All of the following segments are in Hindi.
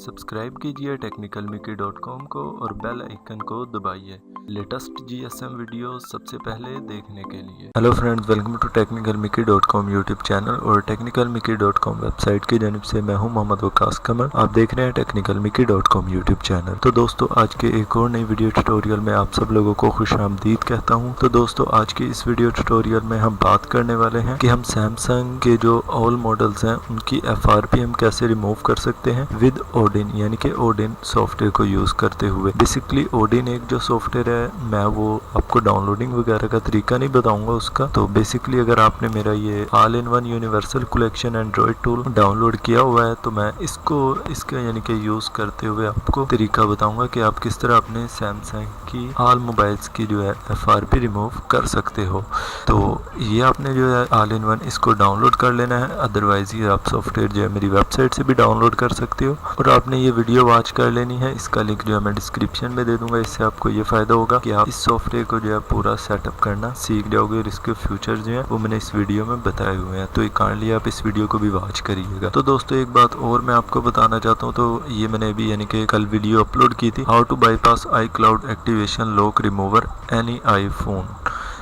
सब्सक्राइब कीजिए technicalmickey.com को और बेल आइकन को दबाइए लेटेस्ट जीएसएम वीडियो सबसे पहले देखने के लिए। Hello friends, welcome to technicalmickey.com YouTube channel और technicalmickey.com वेबसाइट की जानिब से मैं हूं मोहम्मद वकास कमर। आप देख रहे हैं technicalmickey.com यूट्यूब चैनल। तो दोस्तों, आज के एक और नई वीडियो ट्यूटोरियल में आप सब लोगों को खुशामदीद कहता हूं। तो दोस्तों, आज के इस वीडियो ट्यूटोरियल में हम बात करने वाले हैं कि हम सैमसंग के जो ऑल मॉडल्स हैं उनकी FRP हम कैसे रिमूव कर सकते हैं विद ओडिन, यानी कि ओडिन सॉफ्टवेयर को यूज करते हुए। बेसिकली ओडिन एक जो सॉफ्टवेयर है, मैं वो आपको डाउनलोडिंग वगैरह का तरीका नहीं बताऊंगा उसका। तो बेसिकली अगर आपने मेरा ये all in one universal collection Android tool download किया हुआ है तो मैं इसका यानी कि यूज करते हुए आपको तरीका बताऊंगा कि आप किस तरह अपने सैमसंग की ऑल मोबाइल्स की जो है FRP रिमूव कर सकते हो। तो ये आपने जो है ऑल इन वन इसको डाउनलोड कर लेना है, अदरवाइज ये आप सॉफ्टवेयर जो है मेरी वेबसाइट से भी डाउनलोड कर सकते हो और आपने ये वीडियो वॉच कर लेनी है। इसका लिंक जो है मैं डिस्क्रिप्शन में दे दूंगा। इससे आपको ये फायदा होगा कि आप इस सॉफ्टवेयर को जो है पूरा सेटअप करना सीख जाओगे और इसके फ्यूचर जो है वो मैंने इस वीडियो में बताए हुए हैं। तो काइंडली आप इस वीडियो को भी वॉच करिएगा। तो दोस्तों, एक बात और मैं आपको बताना चाहता हूँ। तो ये मैंने अभी यानी कि कल वीडियो अपलोड की थी, how to bypass iCloud activation lock remover any iPhone.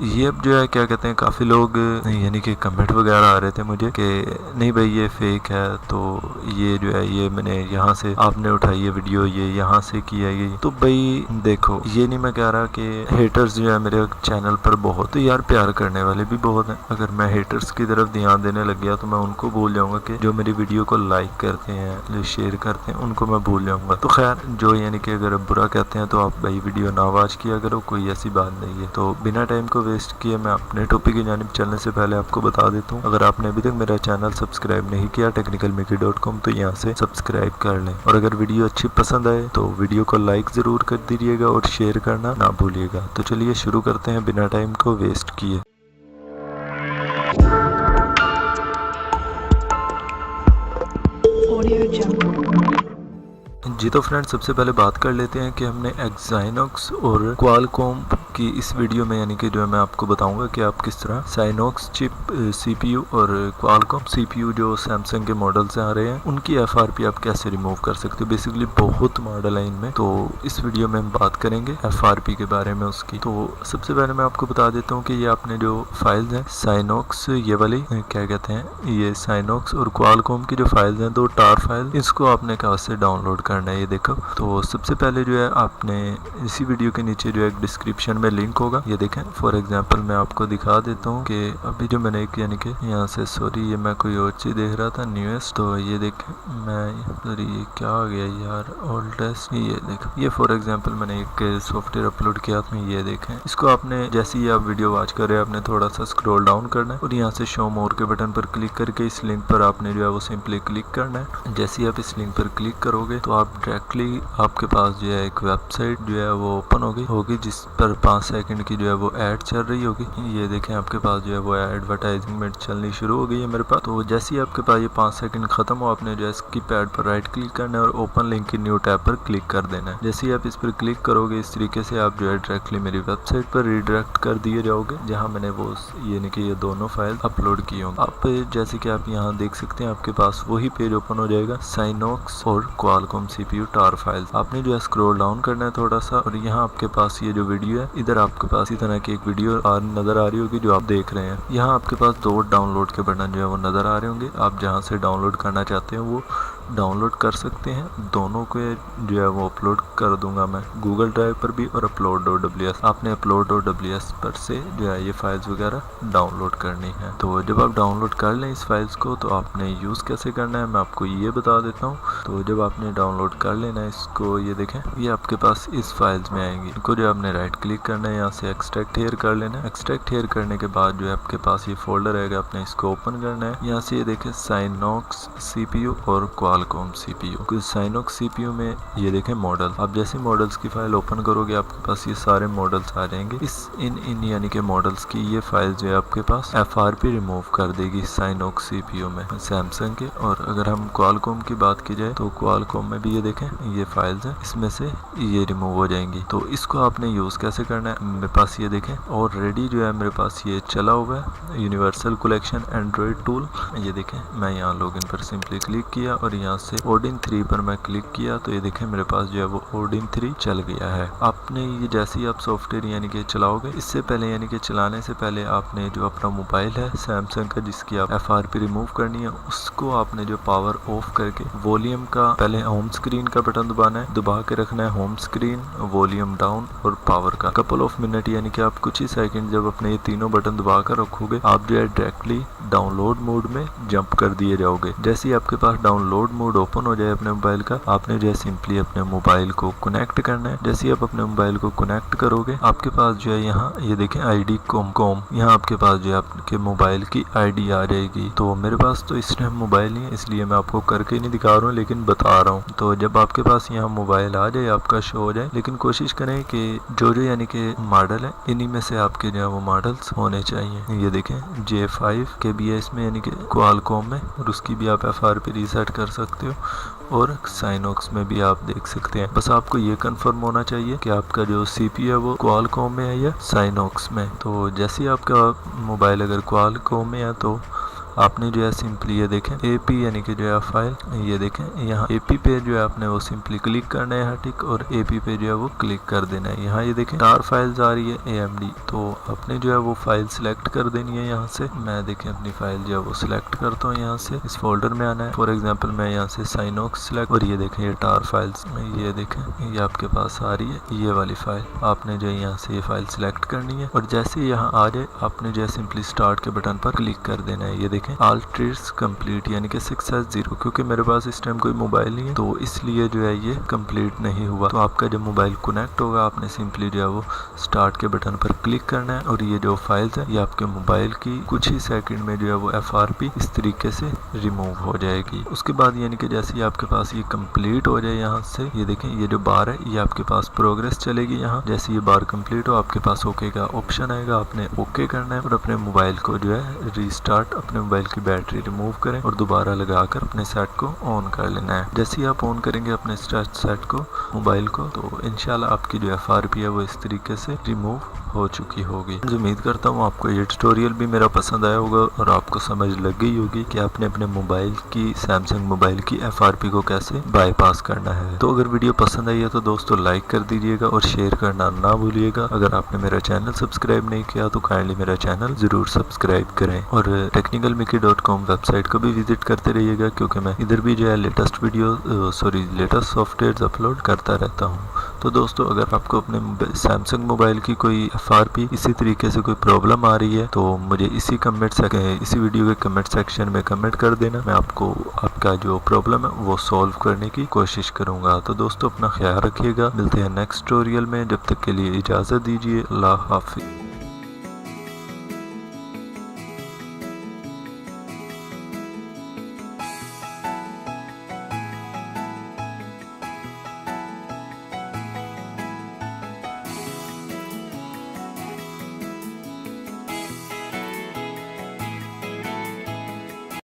ये अब जो है क्या कहते हैं, काफ़ी लोग यानी कि कमेंट वगैरह आ रहे थे मुझे कि नहीं भाई ये फेक है, तो ये जो है ये मैंने यहाँ से आपने उठाई है वीडियो, ये यहाँ से किया ये। तो भाई देखो, ये नहीं मैं कह रहा कि हेटर्स जो है मेरे चैनल पर बहुत, तो यार प्यार करने वाले भी बहुत हैं। अगर मैं हेटर्स की तरफ ध्यान देने लग गया तो मैं उनको भूल जाऊँगा कि जो मेरी वीडियो को लाइक करते हैं, जो शेयर करते हैं, उनको मैं भूल जाऊँगा। तो खैर, जो यानी कि अगर बुरा कहते हैं तो आप भाई वीडियो ना वॉच किया करो, कोई ऐसी बात नहीं है। तो बिना टाइम को वेस्ट किए मैं अपने टॉपिक की जानिब चलने से पहले आपको बता देता हूँ, अगर आपने अभी तक मेरा चैनल सब्सक्राइब नहीं किया technicalmickey.com तो यहाँ से सब्सक्राइब कर लें। और अगर वीडियो अच्छी पसंद आए तो वीडियो को लाइक ज़रूर कर दीजिएगा और शेयर करना ना भूलिएगा। तो चलिए शुरू करते हैं बिना टाइम को वेस्ट किए। जी तो फ्रेंड्स, सबसे पहले बात कर लेते हैं कि हमने एक्साइनॉक्स और क्वालकॉम की इस वीडियो में यानी कि जो है मैं आपको बताऊंगा कि आप किस तरह साइनॉक्स चिप CPU और क्वालकॉम CPU जो सैमसंग के मॉडल से आ रहे हैं उनकी FRP आप कैसे रिमूव कर सकते हो। बेसिकली बहुत मॉडल है इनमें, तो इस वीडियो में हम बात करेंगे FRP के बारे में उसकी। तो सबसे पहले मैं आपको बता देता हूँ कि ये आपने जो फाइल्स हैं साइनॉक्स, ये वाली क्या कहते हैं, ये साइनॉक्स और क्वालकॉम की जो फाइल्स हैं, 2 टार फाइल, इसको आपने कहाँ से डाउनलोड करना है ये देखो। तो सबसे पहले जो है आपने इसी वीडियो के नीचे जो है डिस्क्रिप्शन में लिंक होगा, ये देखें। फॉर एग्जांपल मैं आपको दिखा देता हूँ कि अभी जो मैंने एक यानी कि यहाँ से, सॉरी ये मैं कोई और चीज़ देख रहा था न्यूएस्ट, तो ये देखें मैं, सॉरी ये क्या आ गया यार, ओल्डेस्ट, ये देखें। ये फॉर एग्जांपल मैंने एक सॉफ्टवेयर अपलोड किया था, ये देखें। इसको आपने जैसे ही आप वीडियो वॉच कर रहे हैं आपने थोड़ा सा स्क्रॉल डाउन करना है और यहाँ से शो मोर के बटन पर क्लिक करके इस लिंक पर आपने जो है वो सिंपली क्लिक करना है। जैसे ही आप इस लिंक पर क्लिक करोगे तो आप डायरेक्टली आपके पास जो है एक वेबसाइट जो है वो ओपन होगी जिस पर 5 सेकंड की जो है वो ऐड चल रही होगी। ये देखें आपके पास जो है वो एडवर्टाइजमेंट चलनी शुरू हो गई है मेरे पास। तो जैसे ही आपके पास ये 5 सेकंड खत्म हो, आपने जो है इसकी पैड पर राइट क्लिक करना है और ओपन लिंक की न्यू टैब पर क्लिक कर देना है। जैसे ही आप इस पर क्लिक करोगे इस तरीके से आप जो है डायरेक्टली मेरी वेबसाइट पर रिडायरेक्ट कर दिए जाओगे जहाँ मैंने वो यानी कि ये दोनों फाइल अपलोड की होंगी। आप जैसे कि आप यहाँ देख सकते हैं आपके पास वही पेज ओपन हो जाएगा, साइनॉक्स और क्वालकॉम CPU टार फाइल। आपने जो है स्क्रॉल डाउन करना है थोड़ा सा और यहाँ आपके पास ये जो वीडियो है, इधर आपके पास इस तरह की एक वीडियो नजर आ रही होगी जो आप देख रहे हैं। यहाँ आपके पास 2 डाउनलोड के बटन जो है वो नजर आ रहे होंगे। आप जहाँ से डाउनलोड करना चाहते हैं वो डाउनलोड कर सकते हैं। दोनों को जो है वो अपलोड कर दूंगा मैं गूगल ड्राइव पर भी और upload.ws। आपने upload.ws पर से जो है ये फाइल्स वगैरह डाउनलोड करनी है। तो जब आप डाउनलोड कर लें इस फाइल्स को तो आपने यूज़ कैसे करना है मैं आपको ये बता देता हूँ। तो जब आपने डाउनलोड कर लेना है इसको, ये देखें ये आपके पास इस फाइल्स में आएंगी। इनको जो आपने राइट क्लिक करना है, यहाँ से एक्सट्रैक्ट हेयर कर लेना है। एक्सट्रैक्ट हेयर करने के बाद जो है आपके पास ये फोल्डर आएगा, आपने इसको ओपन करना है। यहाँ से ये देखें साइनॉक्स CPU और क्वालकॉम CPU। साइनॉक्स CPU में ये देखें मॉडल, आप जैसे मॉडल्स की फाइल ओपन करोगे आपके पास ये सारे मॉडल्स आ जाएंगे। इन यानी कि मॉडल्स की ये फाइल जो है आपके पास FRP रिमूव कर देगी साइनॉक्स CPU में सैमसंग के। और अगर हम क्वालकॉम की बात की जाए तो क्वालकॉम में भी ये देखें ये फाइल्स हैं, इसमें से ये रिमूव हो जाएंगी। तो इसको आपने यूज़ कैसे करना है, मेरे पास ये देखें ऑलरेडी जो है मेरे पास ये चला हुआ है यूनिवर्सल कलेक्शन एंड्रॉइड टूल। ये देखें मैं यहाँ लॉगिन पर सिंपली क्लिक किया और यहाँ यहाँ से Odin 3 पर मैं क्लिक किया तो ये देखें मेरे पास जो है वो Odin 3 चल गया है। आपने ये जैसे ही आप सॉफ्टवेयर यानी कि चलाओगे, इससे पहले यानी कि चलाने से पहले आपने जो अपना मोबाइल है सैमसंग का जिसकी आप FRP रिमूव करनी है, उसको आपने जो पावर ऑफ करके वॉल्यूम का पहले होम स्क्रीन का बटन दबाना है, दबा के रखना है होम स्क्रीन, वॉल्यूम डाउन और पावर का कपल ऑफ मिनट, यानी कि आप कुछ ही सेकंड जब अपने ये तीनों बटन दबा कर रखोगे आप जो है डायरेक्टली डाउनलोड मोड में जंप कर दिए जाओगे। जैसे ही आपके पास डाउनलोड मोड ओपन हो जाए अपने मोबाइल का, आपने जो है सिंपली अपने मोबाइल को कनेक्ट करना है। जैसे ही आप अपने मोबाइल को कनेक्ट करोगे आपके पास जो है यहाँ ये देखें ID कॉम यहाँ आपके पास जो है आपके मोबाइल की ID आ जाएगी। तो मेरे पास तो इस टाइम मोबाइल नहीं है इसलिए मैं आपको करके नहीं दिखा रहा हूँ लेकिन बता रहा हूँ। तो जब आपके पास यहाँ मोबाइल आ जाए आपका शो हो जाए, लेकिन कोशिश करें कि जो यानी कि मॉडल है इन्हीं में से आपके जो है वो मॉडल्स होने चाहिए। ये देखें J5 के भी है इसमें यानी कि क्वालकॉम में, और उसकी भी आप FRP रीसेट कर सकते हो, और साइनॉक्स में भी आप देख सकते हैं। बस आपको ये कंफर्म होना चाहिए कि आपका जो CPU है वो क्वालकॉम में है या साइनॉक्स में। तो जैसे ही आपका मोबाइल अगर क्वालकॉम में है तो आपने जो है सिंपली ये देखें AP यानी कि जो है फाइल, ये देखें यहाँ AP पे जो है आपने वो सिंपली क्लिक करना है टिक, और AP पे जो है वो क्लिक कर देना है। यहाँ ये देखें चार फाइल्स आ रही है AMD, तो आपने जो है वो फाइल सिलेक्ट कर देनी है। यहाँ से मैं देखें अपनी फाइल जो है वो सिलेक्ट करता हूँ, यहाँ से इस फोल्डर में आना है। फॉर एग्जाम्पल मैं यहाँ से साइनॉक्स सिलेक्ट, और ये देखें ये टार फाइल्स, ये देखें ये आपके पास आ रही है ये वाली फाइल, आपने जो है यहाँ से ये फाइल सिलेक्ट करनी है, और जैसे यहाँ आ जाए आपने जो है सिंपली स्टार्ट के बटन पर क्लिक कर देना है। ये देखें ऑल ट्रेड्स कंप्लीट यानी कि 6S0, क्योंकि मेरे पास इस टाइम कोई मोबाइल नहीं है तो इसलिए जो है ये कंप्लीट नहीं हुआ। तो आपका जब मोबाइल कनेक्ट होगा आपने सिंपली जो है वो स्टार्ट के बटन पर क्लिक करना है, और ये जो फाइल्स है ये आपके मोबाइल की कुछ ही सेकंड में जो है वो FRP इस तरीके से रिमूव हो जाएगी। उसके बाद यानी कि जैसे ही आपके पास ये कंप्लीट हो जाए, यहाँ से ये देखें ये जो बार है ये आपके पास प्रोग्रेस चलेगी। यहाँ जैसे ये बार कंप्लीट हो आपके पास ओके का ऑप्शन आएगा, आपने ओके करना है और अपने मोबाइल को जो है रीस्टार्ट, अपने मोबाइल की बैटरी रिमूव करें और दोबारा लगाकर अपने सेट को ऑन कर लेना है। जैसे ही आप ऑन करेंगे अपने सेट को, मोबाइल को, तो इंशाल्लाह आपकी जो FRP है वो इस तरीके से रिमूव हो चुकी होगी। उम्मीद करता हूँ आपको ये ट्यूटोरियल भी मेरा पसंद आया होगा और आपको समझ लग गई होगी कि आपने अपने मोबाइल की, सैमसंग मोबाइल की FRP को कैसे बाईपास करना है। तो अगर वीडियो पसंद आई है तो दोस्तों लाइक कर दीजिएगा और शेयर करना ना भूलिएगा। अगर आपने मेरा चैनल सब्सक्राइब नहीं किया तो काइंडली मेरा चैनल जरूर सब्सक्राइब करें, और technicalmickey.com वेबसाइट को भी विजिट करते रहिएगा क्योंकि मैं इधर भी जो है लेटेस्ट सॉफ्टवेयर अपलोड करता रहता हूँ। तो दोस्तों अगर आपको अपने सैमसंग मोबाइल की कोई FRP इसी तरीके से कोई प्रॉब्लम आ रही है तो मुझे इसी वीडियो के कमेंट सेक्शन में कमेंट कर देना, मैं आपको आपका जो प्रॉब्लम है वो सॉल्व करने की कोशिश करूँगा। तो दोस्तों अपना ख्याल रखिएगा, मिलते हैं नेक्स्ट ट्यूटोरियल में, जब तक के लिए इजाज़त दीजिए, अल्लाह हाफिज़।